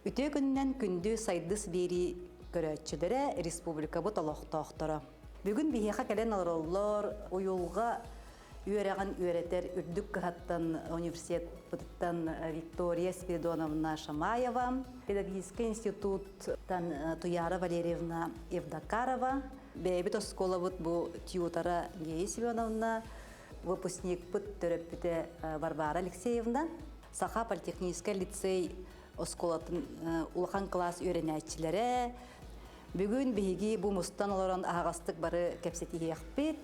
Үтө күннен күндү сайдыс бери көрөтчүлөрө республика бу толоктоохторо. Бүгүн бихеха келен алроллор уюлга үйрәгән үйрәтер үрдүк кахаттан университет бутыттан Виктория Спиридоновна Шамаева, педагогический институттан Туяра Валерьевна Евдокарова, бәйбит оскола бу Тиутара Гея Семеновна, выпускник бут төрөппүте Варвара Алексеевна, Саха политехнический лицей осколатын улахан класс үйрәнәчиләре. Бүгүн биһиги бу мустан олорон агастык бары кепсетиһиэхпит.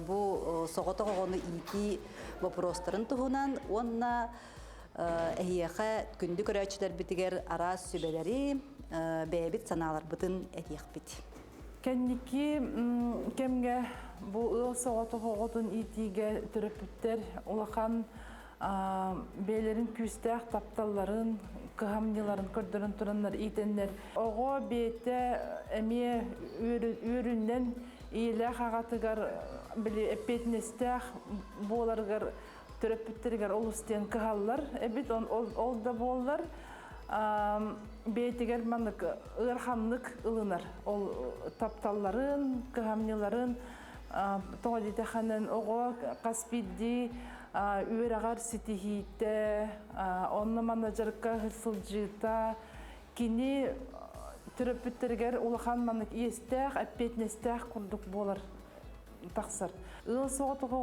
Бу соҕото оҕону ити вопростарын туһунан онна эһиэхэ күндү көрөөчүлөр битигер арас сүбелери бэбит санааларбытын этиэхпит. Кенники кемге бу ыл соҕото оҕотун итиге төрөпүттер улахан бейлерин күстәх тапталларын, кыхамниларын көрдөрөн тураннар итеннер. Ого бете эме үрүннен ийле хагатыгар били эпетнестәх боларгар төрөпүттергер олустен кыхаллар. Эбит ол да боллар. Бетигер манык ырхамнык ылынар. Ол тапталларын, кыхамниларын тоғадите ханын ого каспидди үйрәгәр ситихите, онны менеджерка хысылжыта, кини төрөпүттергер улахан манык иестәх, әппетнестәх курдук болар тақсар. Ыл соғытығы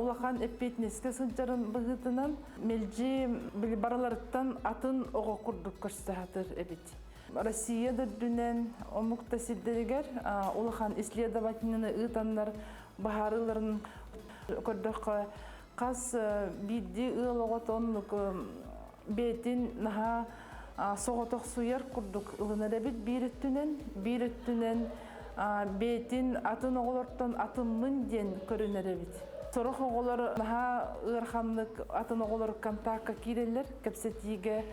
улахан әппетнеске сылжарын бұғытынан мелжи бараларыттан атын оға курдук көрсетәхатыр әбет. Россияда дүнен омукта сиддергер улахан исследовательны ытаннар бахарыларын көрдөккө кас бидди ылоготонлук бетин наха соғоток суяр курдук ылынар эбит биреттүнен бетин атын оголортон атыммын ден көрүнөр эбит. Сорох оголор наха ырхамлык атын оголор контактка кирелер кепсетиге.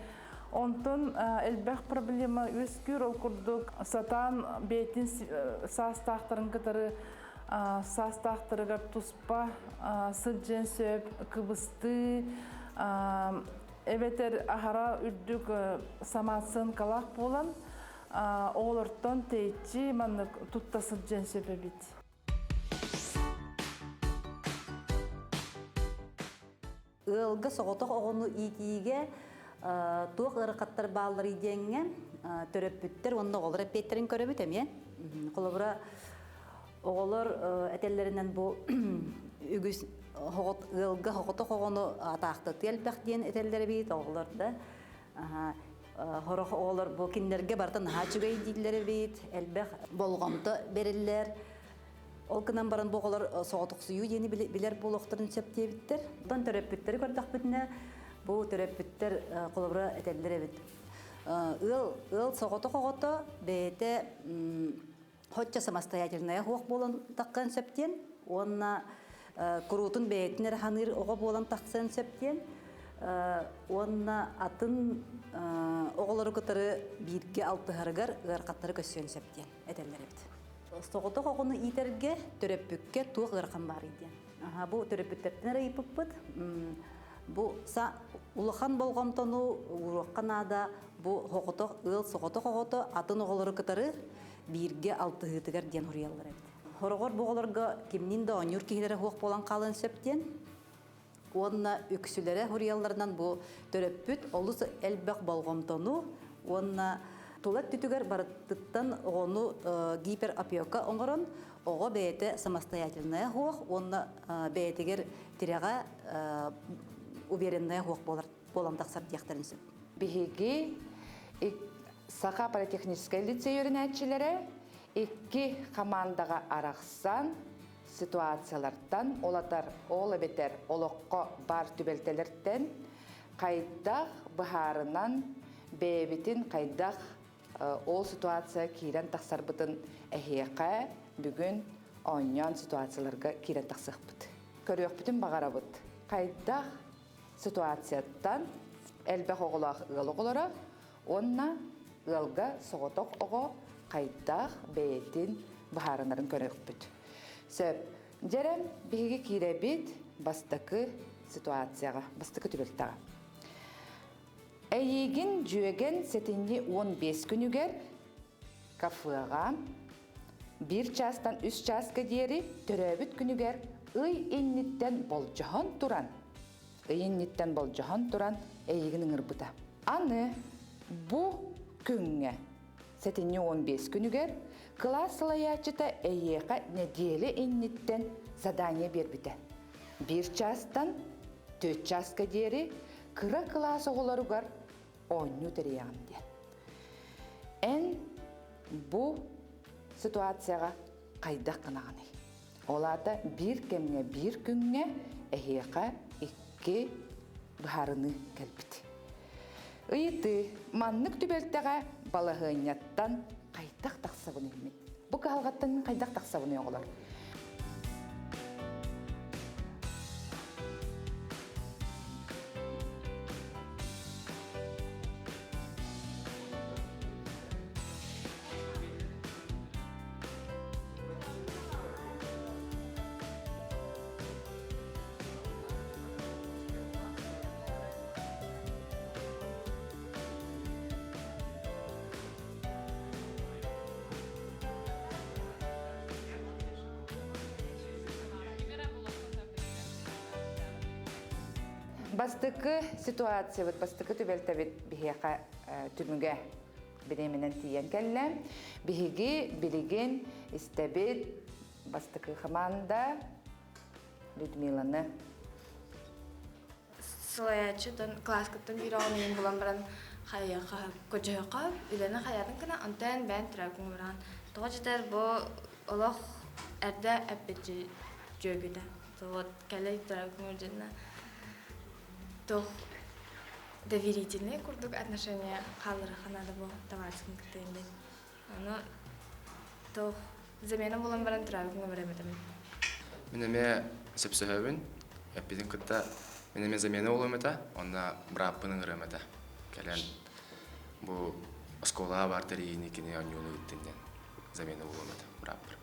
Онтон элбэх проблема өскүр ол курдук сатан бетин састахтарын кытары састахтарыгар туспа сылжен сөп кыбысты эбетер ахара үрдүк самасын калак болан оолортон тейчи маннык тутта сылжен сөп эбит. Ылга соғотох оғону итиге туох ырыкаттар бааллар идеңге төрөппүттер онда оголор эппеттерин көрөбүт эме. Колобура оголор этеллеринен бу үгүс хогот ылга хоготох оғону атаакты тиэлбэх диэн этеллери бит оголор да. Хорох оголор бу киндерге бартан хачугай дийлери бит, элбэх болгомто бериллер. Ол кынан баран бу оголор соғотох сүйүү диэни билер болохторун септебиттер. Дан төрөппүттери көрдөкпүтүнө бу төрөппүттер колобура этеллер эбит. Ыл соғото бете хотча самостоятельная хуак болан таккан септен, онна курутун бетинер ханыр ого болан таксан септен, онна атын оголору кытары бирге алтыхарыгар ыркаттары көссөн септен этеллер эбит. Соғото огону итерге төрөппүкке туак ыркан бар иден. Бу төрөппүттерден ыйпыппыт. Бу улахан болгомтону уракканада бу хогото ыл соғото хогото атын оголору кытары бирге алтыгытыгар ден хурияллар эбит. Хорогор буголорго кимнин да онюр кихилере хуак болан калын сөптен онна үксүлере хуриялларынан бу төрөппүт олус элбек болгомтону онна тулат түтүгөр барыттан огону гиперопека оңорон ого бете самостоятельная хуак онна бетигер тирага уверенная хуак болан таксар диактарын сөп. Биһиги Саха политехнический лицей үйренәтчиләре икки командага араксан ситуациялардан олатар олабетер олоққа бар түбелтелерден кайдах бахарынан бебитин кайдах ол ситуация кирен таксарбытын эхиэхэ бүгүн оньон ситуацияларга кирен таксыхбыт. Көрөкбүтүн багарабыт. Кайдах ситуацияттан элбэх оголах ыалоголора онна ылга соғоток ого кайдах бетин бахарынарын көрөкбүт. Сөп, жерем биһиги киребит бастакы ситуацияга, бастакы түбелтага. Әйегін жүйеген сетінне 15 күнігер кафеға 1 частан 3 часқа дері төрөбіт күнігер ый инниттен болжахан туран. Инниттен болжахан туран әйегінің ұрбыта. Аны бұ күнге сетінне 15 күнігер класс лаячыта әйеға неделі инниттен задание бербіті. 1 частан 4 часқа дері кыра класс оғыларығар ойну тәрияғын ден. Ән бұ ситуацияға қайдақ қынағаны. Олада 1 кемге 1 күнге әйеға 2 бұхарыны кәлбіті. Үйті маннық түбелтіға балағыняттан қайдақ тақсабыны емей. Бұ қалғаттан қайдақ тақсабыны оғылар. Бастықы ситуация, бастықы түбелтәбет бігеға түміге біременен тиен кәлі. Бігеге білеген істәбет бастықы команда Людмиланы. Сылаячыдан класскаттан бір оғымен болан баран қайяға көжеға, үлені қаярын кіна антайын бән тұрағын баран. Тұға жетер бұл олық әрді әппет жөбеді. Тұғыт кәлі тұрағын өрдені. Тох доверительные курдук отношения халлары ханада был товарским критерием. Но тох замена была баран травмы временем. Минеме сепсехевин, эпидин кытта минеме замена улумета, онна браппының ремета. Келен бу школа бартарини кине онюну иттинден замена улумета браппыр.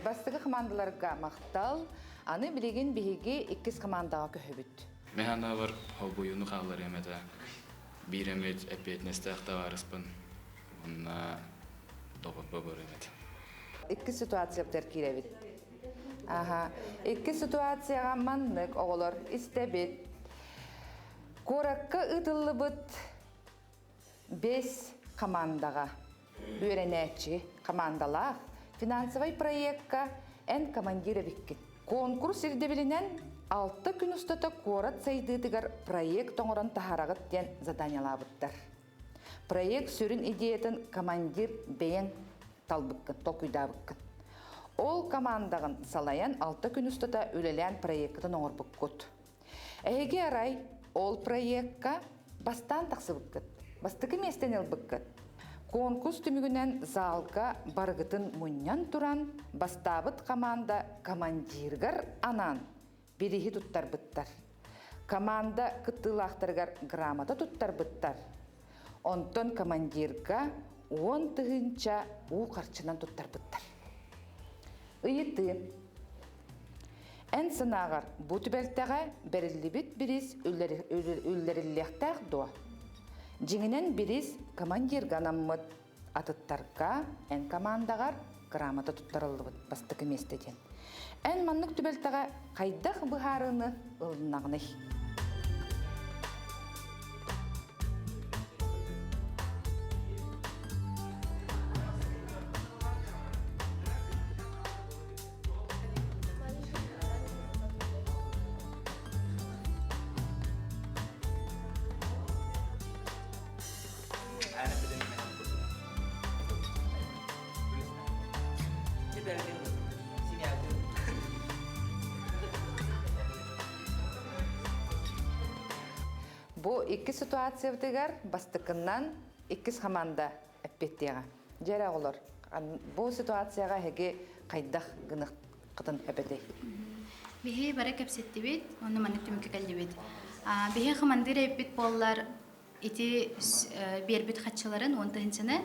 Бастығы командаларға мақтал, аны білеген бігеге 2 командаға көһөбүт. Механа бар хобуюну қалар емеді. Bir emет әпетнестәқта барыспын. Онна тоғытпа бар емеді. 2 ситуация тәркилебит. Аха, 2 ситуацияға маннык оғылар истебит. Коракка ытылы бұт 5 командаға үйренәтші командалақ финансовый проектка ән командиры біккет. Конкурс ирдебілінен 6 күн ұстата корат сайдыдығар проект тоңырын тахарағыт ден заданиялабыттар. Проект сүрін идеятын командир бейін талбыққын, толкүйдабыққын. Ол командағын салаян 6 күн ұстата өлелән проекттың оңыр бұққыт. Әйге арай ол проектқа бастан тақсы бұққыт, бастықы местен ел бұққыт. Конкурс түмігінен залға барғытын мұньян тұран бастабыт команда командиргар анан берихи туттар бұттар. Команда кыттылақтаргар грамота туттар бұттар. Онтон командирга 10 тыгынча у қарчынан туттар бұттар. Үйеті. Ән сынағар бұты бәлтіға бәрілі біт біріз үллеріліқтәқ дуа. Жеңінен біріз командирга наммыт атыттарға ән командағар грамота туттарылы бұт бастықы местеден. Ән маннық түбәлтіға қайдақ бұхарыны ұлынағыны. Бу 2 ситуация бітігер бастықыннан 2 команда әппеттеға. Жәрі олар. Бу ситуацияға әге қайдақ ғынық қытын әпетей. Бихе бара кәпсетті бет, оны манып түмікі кәлді бет. Бихе қамандыр әппет болалар ити бербет қатшыларын 10-тығынсыны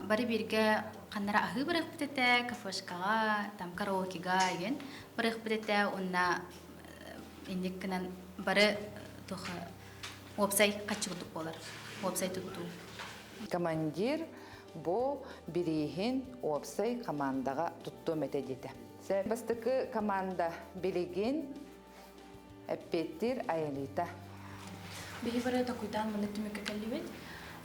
бары берге қаннара ағы барық бітетті, кафешкаға, там караокеға еген. Барық бітетті, онна ендеккінен бары тұқы Опсай качыгытык болар. Опсай тутту. Командир бу бирихин опсай командага тутту метедите. Себастыкы команда билигин эппеттир айылыта. Биһи бары токуйдан маны түмүккө келлибит.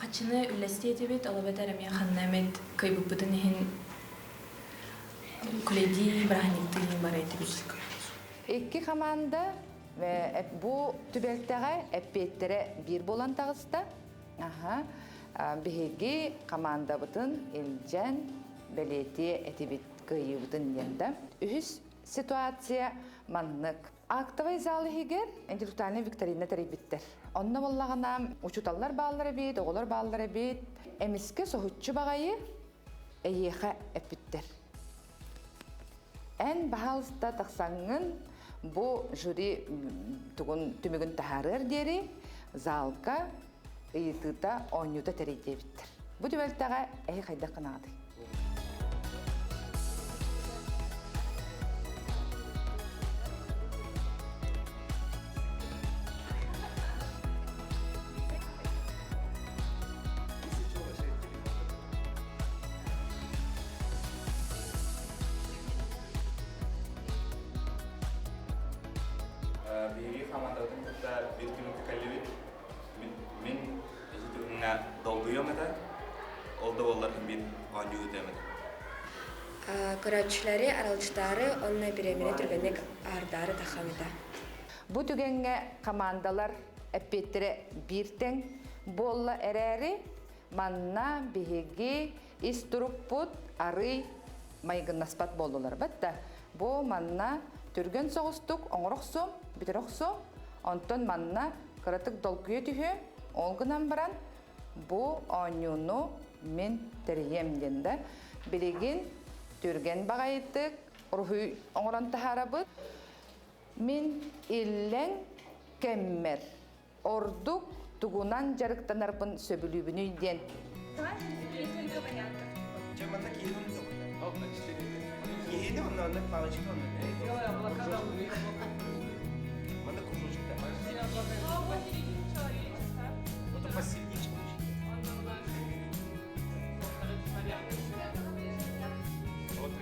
Качыны үлестетибит, алабетер эме ханнамет кыйбыппытын ихин күледи браханикты бары этибит. Икки команда бу түбелтеге эппеттере бир болан тагыста. Биһиги команда бутын илжен белетие этибит кыйыбытын денде. Үһүс ситуация маннык. Актовый залы хигер интеллектуальный викторина терибиттер. Онна боллагана учуталлар бааллары бит, оголор бааллары бит. Эмиске сохутчу багайы эйеха эпиттер. Эн баалста таксаңын бу жюри тугун түмүгүн тахарыр дери залка ыйтыта онюта терибиттер. Бу түбөлтага эй кайда кынады. Биһиги командатын кытта бир түмүккө келлибит. Мен эжитүгүнгө долдуйом эте. Ол да боллар бир онжуу демет. Көрөчүләре, аралчылары онна биремине түргөннек ардары тахамыта. Бу түгенге командалар эппеттере биртен болла эрери манна биһиги истуруппут ары майгыннаспат болдулар. Батта бу манна түрген соғыстық оңырықсу, бітіріқсу, онтон манна кыратык долкүйе түхі, олғынан баран, бұ оңюну мен тәріем денді. Білеген түрген бағайытық, ұрхүй оңыран тахарабыт, мен иллен кеммер, ордук тугунан жарықтанарбын сөбілүбіні ден. Ехиде онна палочка онна. Манда кружочек да. Вот посильнее. Вот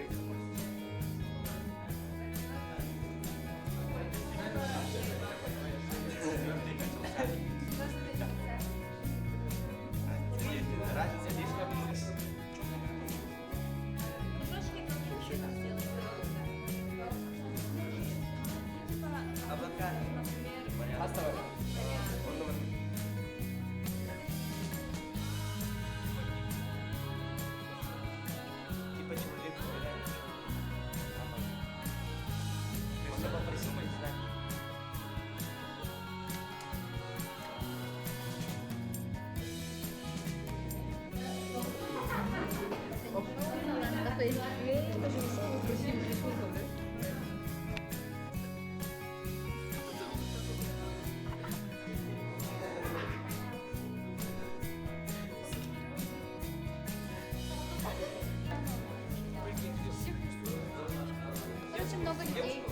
Очень много людей.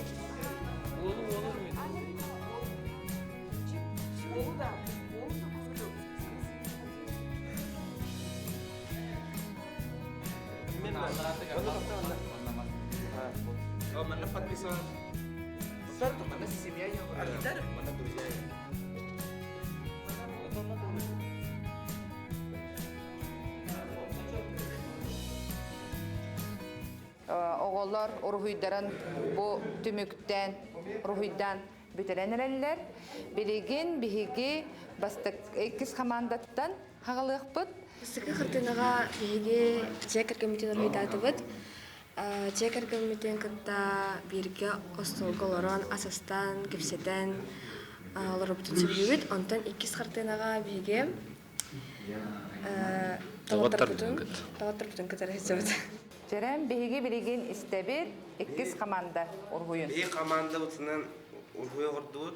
Mana Patricia. Tanto mana si semia yo alitar mana tuya. Oğullar urhuydaran bu tümükten, urhuydan bitirenlerler. Bilgin bihigi bastık ikiz komandattan hağılıqpıt. Сыкы хыртынаға биһиги чекер комитетер хуйтатыбыт. Чекер комитен кытта бирге остолголорон асастан кипсетен олорбутун сөбүбүт. Онтон икис хыртынаға биһиги таваттарбутун кытарысыбыт. Жерем бихиги билгин истебир ikiz команда урхуйун. И команда бутунан урхуя гордут.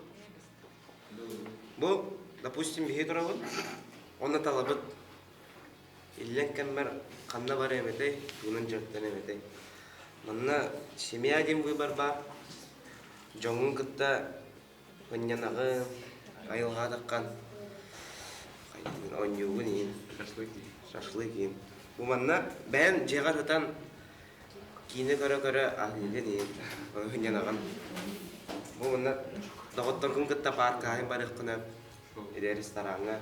Бу, допустим, бихи турабыт. Онна талабыт. Иллен кеммер канна бар эметей, тунун жактан эметей. Манна семья дем выбор бар. Жоңун кытта пынянагы айылга даккан онюгун ин. Шашлык ин. Бу манна бән жегар хатан кине көрө ахилен ин. Хынянаган. Бу манна дагыттар күн кытта парка һәм барык кына ресторанга.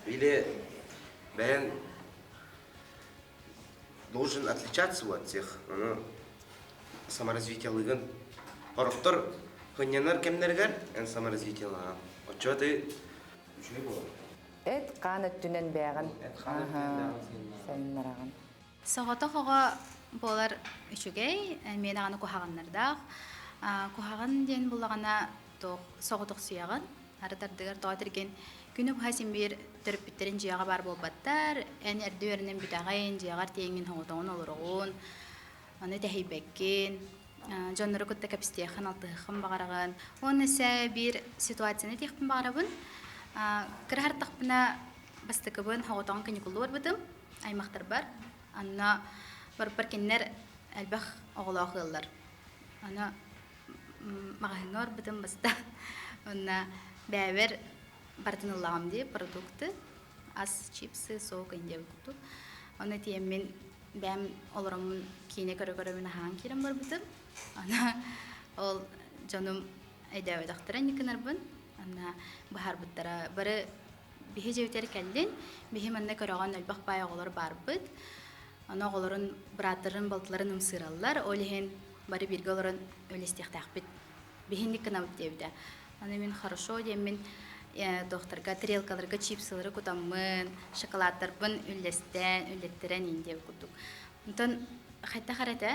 Или бән должен отличаться от всех. Саморазвитиялыгын. Хорохтор хынянар кемнергер, эн саморазвитиялыгын. Отчеты үчүй болот. Эт каны түнен бәгән. Сәннәрәгән. Соғыта қоға болар үшігей, мен ағаны кухағаннардақ. Кухаған ден болағана соғытық сүйағын. Арытардығар тоғатырген күні бұхасен бір түріп біттерін жияға бар болбаттар. Ән әрді өрінен бүтағайын жияғар тейінген хоғытауын олырығын. Оны тәхейбәккен. Жоныры күтті кәпістеқін алтығын бағараған. Оны сәй бір ситуацияны тейқпін бағарабын. Кірхар тақпына бастықыбын хоғытауын кәнекулы бар бұдым. Аймақтар бар. Анна бар кеннер әлбәқ оғылау қылылар. Ана мағahыңар бұдым баста. Онна бәвер бартын ұлағым де продукты. Ас, чипсы, соқ әнде бұқты. Оны тиеммен бәм олырымын кейіне көрі-көрімін ағын керім бар бұдым. Ана ол жоным әйдәуі дақтыран екінар бұн. Ана бұхар бұттара. Бары бихи жеутер кәлден, бихи мәнне көріған өлбәқ бай оғылар бар бұд. Ана оғыларын бұратырын, балтыларын ұмсыралар. Олеген бары бірге оларын өлестек тәқпет. Бихин екін ауыт деуді. Ана мен хорошо деймін докторға тарелкаларға чипсылары күтамын, шоколадтарбын үлеттірен ендеу күттік. Онтан қайта қарата,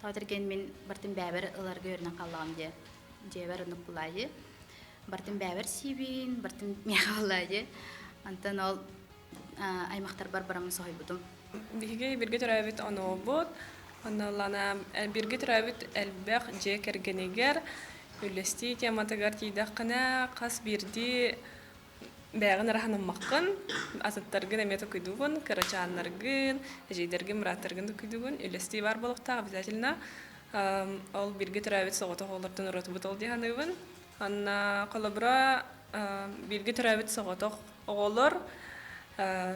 тауытырген мен бартын бәбір ұларға өрінен қалағым де. Жебір ұнық бұлайды. Бартын бәбір сейбін, бартын меға бұлайды. Онтан ол аймақтар бар-барамын соғай бұдым. Бірге түрәбіт оны бұд. Онылана бірге түрәбіт әлбәқ же кәргенегер. Үлесті тематығар тейдақына қас бірді бәғін раханым маққын, азыттарғын әметі күйдуғын, қарачанларғын, жейдерген, мұраттарғын күйдуғын, үлесті бар болуқта обязательно. Ол бірге түрәбіт соғыты олардың ұраты бұт ол дейханығын. Анна қолыбыра бірге түрәбіт соғыты оғылыр,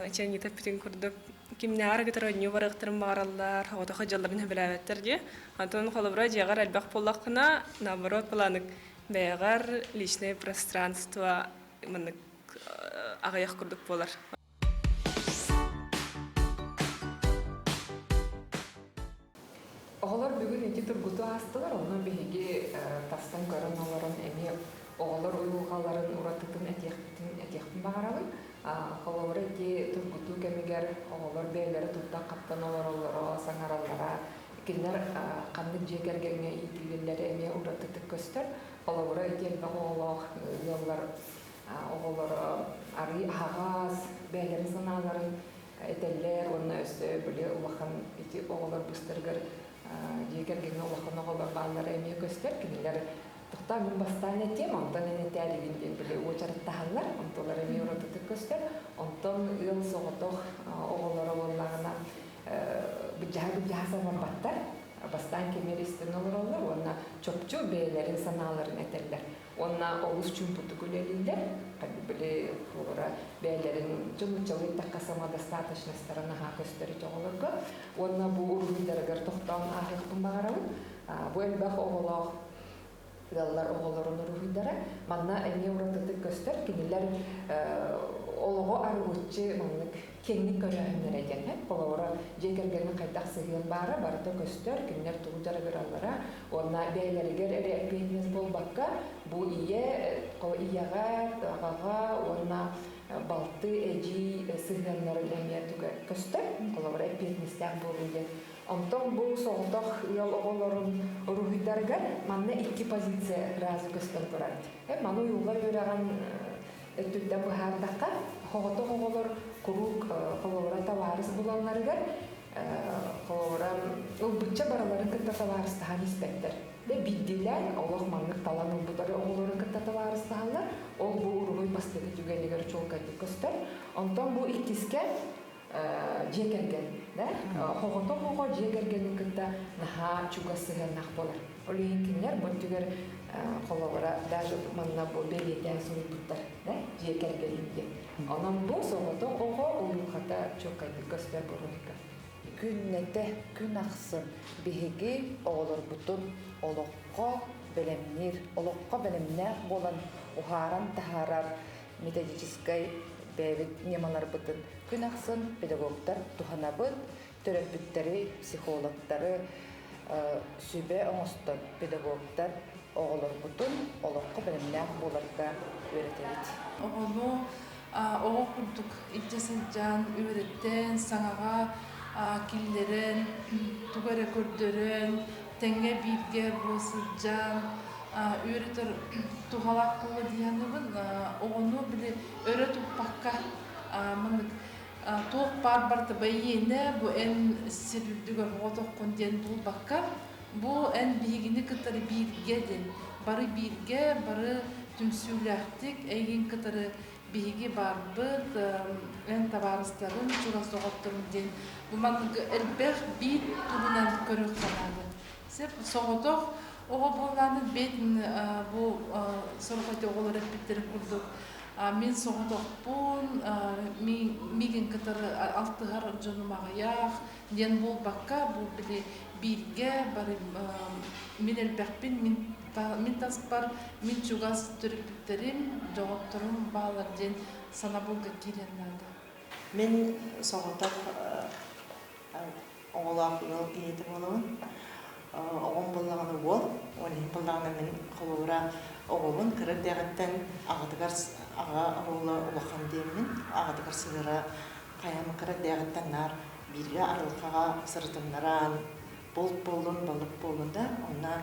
әчен етіп бүтін күрдік. Кимне аргытыр өню барыктырым бараллар, хавата хаҗалларын хәбәләттер ди. Антон холобра җагар әлбәк поллакына, наоборот планык бәгәр личное пространство моны агаяк күрдек болар. Оғалар бүгін эти тургуту астылар, оның беге тастан көрін оларын әме оғалар уйылғаларын ұратытын әтияқтын бағарабын. Холовар эти тургуту кәмегер оғалар бәйлері тұттан қаптан олар саңаралара, кеннер қандық жекергеріне итілгендері әме ұратытық көстер. Холовар эти әлбақ оғалар ары ағаз бәйлері саналарын әтәлер, оны өсі біле ұлақан эти оғалар бұстыргар жекергеріне ұлақан оғалар бағалары әме көстер. Кенелер Тухта мен бастан этем, онтон эне тәлигин биле очарттаһаллар, онтолар эме уратык көстер, онтон ыл соғотох оголора боллагына бижага сабаттар, бастан кемеристин олороллар, онна чопчу бейлерин саналарын этеллер. Онна олус чумпуту күлелилер, биле олора бейлерин жолучалый такасама достаточно сторонаға көстери жоголорго. Онна бу уруйдаргар тохтан ахыктын багарабын. Бу элбах оголох Яллар оғыларын ұрығындары, манна әне ұратыды көстер, кенелер олығы арғытчы маннық кеңнік көрәхімдер әден. Олығы жекергені қайдақ сығын бары, барыты көстер, кенелер тұғыдары ғыралары, онна бәйлерігер әрі әппейміз бол баққа, бұл ияға, ағаға, онна балты әжі сығынларын әметтігі көстер, олығы әппеймізден болуы. Онтон бұл соғылдақ ел оғыларын ұрығыдарғар, манна iki позиция разы көстен тұрар. Ману юлға өраған өттүдді бұхардаққа, хоғыты оғылар құруқ қолуыра таварыс бұланларығар, қолуыра ұлбытча бараларын күтті таварыс таған іспеттер. Бидділен, олық маңық талан ұлбытары оғыларын күтті таварыс тағалар, ол бұл ұрығы бастығы жүгелігер чолқайды көстер. Онтон бұл итіске жекерген, хоғыты хоғы жекергенін күтті наға чуғасыға нақ болар. Олейін кімлер бұл түгер холовара даже манна бу белетен суйбуттар да жекергелинде анан бу соғото ого улухата чокайды көстер бурунка күннете күн аксын биһиги оголор бутун олокко белемнер болан ухаран тахарар методической бэбит немалар бутун күн аксын педагогтар туханабыт төрөпүттери психологтары сүбе оңостон педагогтар оголор бутун олокко белемнер боларга үйрөтөбүт. Оголу оғо курдук илчесинжан үйрөттен саңага киллерин тугары көрдөрөн теңге бирге босылжан үйрөтөр тухалак болу дияныбын оғону биле өрө туппакка мынык тоқ барты байыне бу эн сирүлдүгөр отоккон ден булбакка бу эн бигини кытары бирге ден бары бирге бары түмсүләхтик эйгин кытары биги барбыт эн табарыстарын чурасоготтурун ден бу мынык элбех бит турунан көрөк канады сеп соготок ого болланы бетин бу сорохоте оголор эпиттерин курдук мен соғытоқпун, миген кытыр алтығар жонумағаяқ, ден бол баққа, бұл біле бирге бары мен әлбәқпен, мен таспар, мен чуғас түріпіктерім, жоғыттырым бағалар ден сана болға керенлады. Мен соғытоқ оғылақ ел кейеті болуын, оғын болағаны ол, оның болағаны мен қолуыра оғылын кіріп дәғіттен ағытығар аға оғылы ұлақан деймін, ағытығар сығыра қаямы кіріп дәғіттен нар бірге арылқаға сыртымнаран болын, балық болында, онна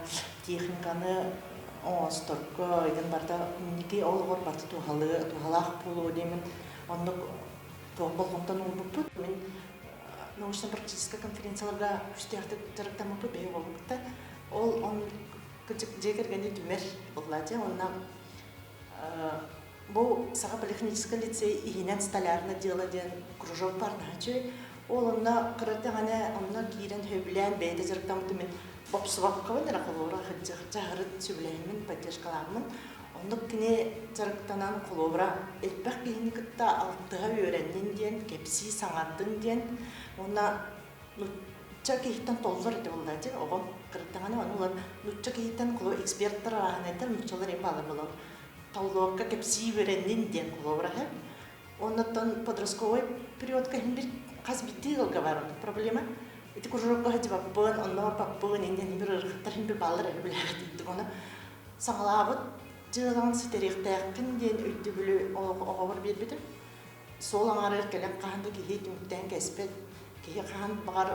техниканы оңыстырқы, еген барда неге олғыр барды туғалақ болу деймін, онны тоғы болғымдан ол бұппыд. Мен научно-практическая конференцияларға үстіяқты тұрықтамы бұп, бей болғықта. Ол жекергенде дүмер бұғладе, онна бұл саға полихнический лицей игенен столярны деладен кружок барна чөй. Ол онна қырықты ғана онна кейрен хөбілен бәйді жырықтамыды мен бопсывақ қабын, қолуыра жағырыт сөбілеймін, поддержкалармын. Онлық кіне жырықтанан қолуыра әлбәқ кейіні күтті алтыға өрәннен ден, кепсі саңаттың ден. Онна нұтча кейіттен толғыр еді олады, оғын қырықтағаны олар нұтча кейіттен қолу эксперттар арағын әйтір, нұтчалар ең балы болу. Таулуаққа кепсі өрәннен ден қолуыра әп. Оннаттан подростковой периодқа бір қаз бітті ғылға бар проблема. Эти кружокқа ғады баппын, онна баппын, енден бір ұрқыттар бір балыр әлі біләғі дейді. Оны саңылабыт, жылған сетеректәқін ден өйді білі оғавыр бербедім. Сол аңары кәлем қағанды кейі түміктен кәспет, кейі қаған бағар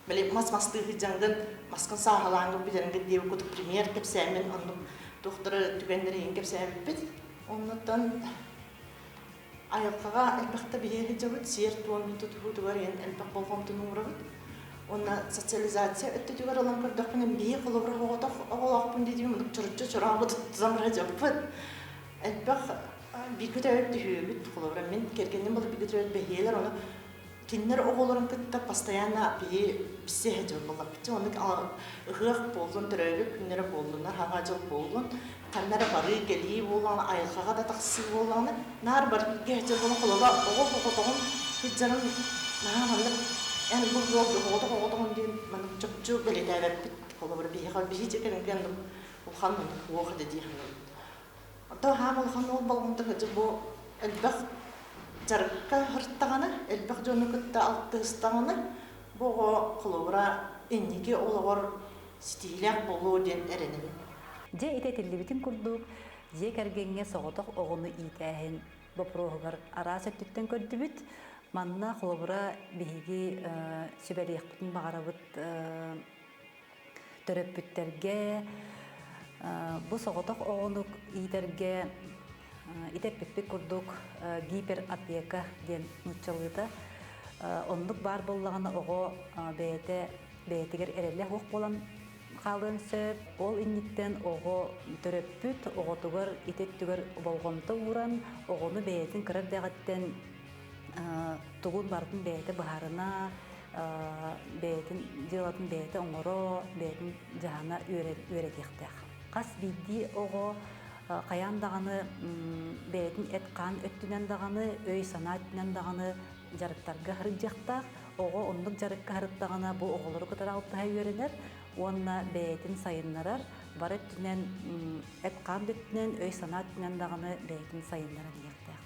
мас-мастығы жаңғын, масқын сағалаңғы бедеріңгі деу күдік премьер кәпсәмен, оның доқтыры түгендері ең кәпсәмен бет. Оннаттан айыққаға әлбәқті бейегі жабыд, сер туан тұтығыдығар ең әлбәқ болғамтын ұңырағыд. Онна социализация өтті дүгер олан көрдіқпінен бейі қолыбыр оғылақпын дейдігім, мұндық чұрытчы чұрағыд замыра жаппын. Әлбәқ бейгі тәуіпті хүйбіт қолыбыр. Мен кергеннен бұл бейгі тәуіп бейелер, оны кеннер оғылырын күтті постоянно бейі біссе әжіл болар бітті. Оның ұғық болдың, түрәуі күннері болдыңдар, хаға жыл болдың. Қаннары бары келей болған, айылқаға да тақсы болғаны. Нар бар бейгі әжіл болған қолыға оғыл-оғылығын хеджарын нағамандық. Yani bu yol oğudun diye benim çok böyle değerli kollar bir hal bir hiç kendim o hanım o kadar diye hanım. Hatta hamil hanım o balonda hacı bu elbak jarka hırtağını elbak jonu kutta altыстağını bu kollara indiki olar stilak bolu diye erenemi. Je itetilli bitin kurduk je kergenge soğutuk oğunu itehin bu program arasettikten kördübüt. Манна холобра биһиги сүбәлиэхтин багарабыт төрөппүттерге бу соҕотох оҕонук иитерге итеппиппик курдук гиперопека диэн нуччалыыта оннук бар боллагана оҕо бээтигер эреллэх уох болан хаалыын сөп ол инниттен оҕо төрөппүт оҕотугар итеттүгер болгомто уран оҕону бээтин кырардагаттен тугун бардын бэйте баһарына бәйтін жылатын бәйті оңыро, бәйтін жағана өретектәк. Қас бидді оғы қаян дағаны бәйтін әтқан өттінен дағаны, өй сана өттінен дағаны жарықтарға ғырып жақтақ, оғы ондық жарыққа ғырып дағана бұл оғылары күтір алыптыға өренер, онына бәйтін сайынларар, бар өттінен әтқан өттінен, өй сана өттінен дағаны бәйтін сайынлары дегектәк.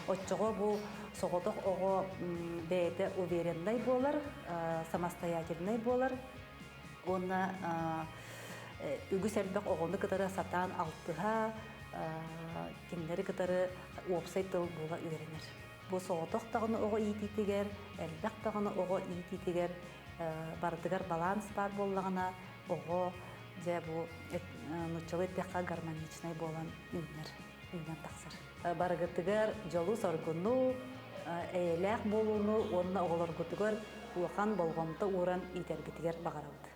Отчоға бұл соғытық оғы бәйті уверендай болар, самостоятельный болар, онына үгіс әлбәк оғынды кітары сатан алтыға, кемдері кітары опсай тыл бола үйренер. Бұл соғытық тағыны оғы иететігер, әлбәк тағыны оғы иететігер, бардығар баланс бар болағына оғы жа бұл нұчылы тәққа гармоничнай болан үйнен тақсыр. Барығытығар жолу соргуну, әйләк болуну, онына оғылар күтігер ұлған болғымты уран итергітігер бағарауды.